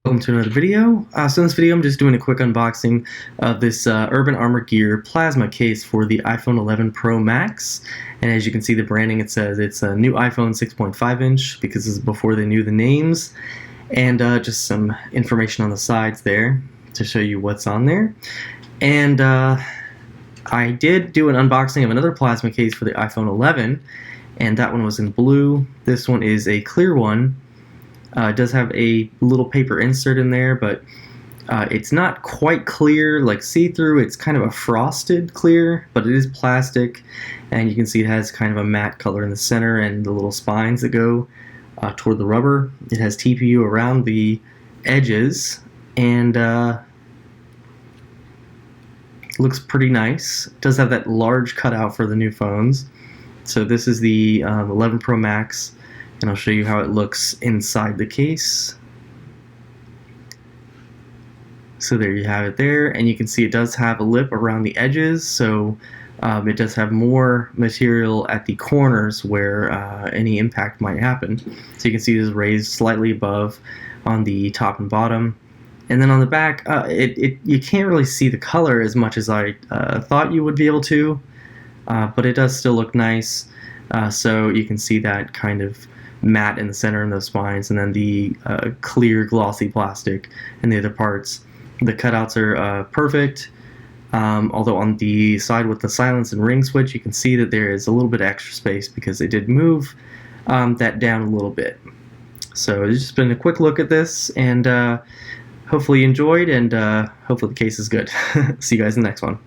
Welcome to another video. So in this video I'm just doing a quick unboxing of this Urban Armor Gear plasma case for the iPhone 11 Pro Max. And as you can see the branding, it says it's a new iPhone 6.5 inch because this is before they knew the names. And just some information on the sides there to show you what's on there. And I did do an unboxing of another plasma case for the iPhone 11, and that one was in blue. This one is a clear one. It does have a little paper insert in there, but it's not quite clear, like see-through. It's kind of a frosted clear, but it is plastic, and you can see it has kind of a matte color in the center and the little spines that go toward the rubber. It has TPU around the edges, and looks pretty nice. It does have that large cutout for the new phones. So this is the 11 Pro Max. And I'll show you how it looks inside the case. So there you have it there, and you can see it does have a lip around the edges, so it does have more material at the corners where any impact might happen. So you can see it is raised slightly above on the top and bottom. And then on the back, you can't really see the color as much as I thought you would be able to, but it does still look nice. So you can see that kind of matte in the center and those spines, and then the clear glossy plastic in the other parts. The cutouts are perfect, although on the side with the silence and ring switch you can see that there is a little bit of extra space because they did move that down a little bit. So it's just been a quick look at this, and hopefully you enjoyed, and hopefully the case is good. See you guys in the next one.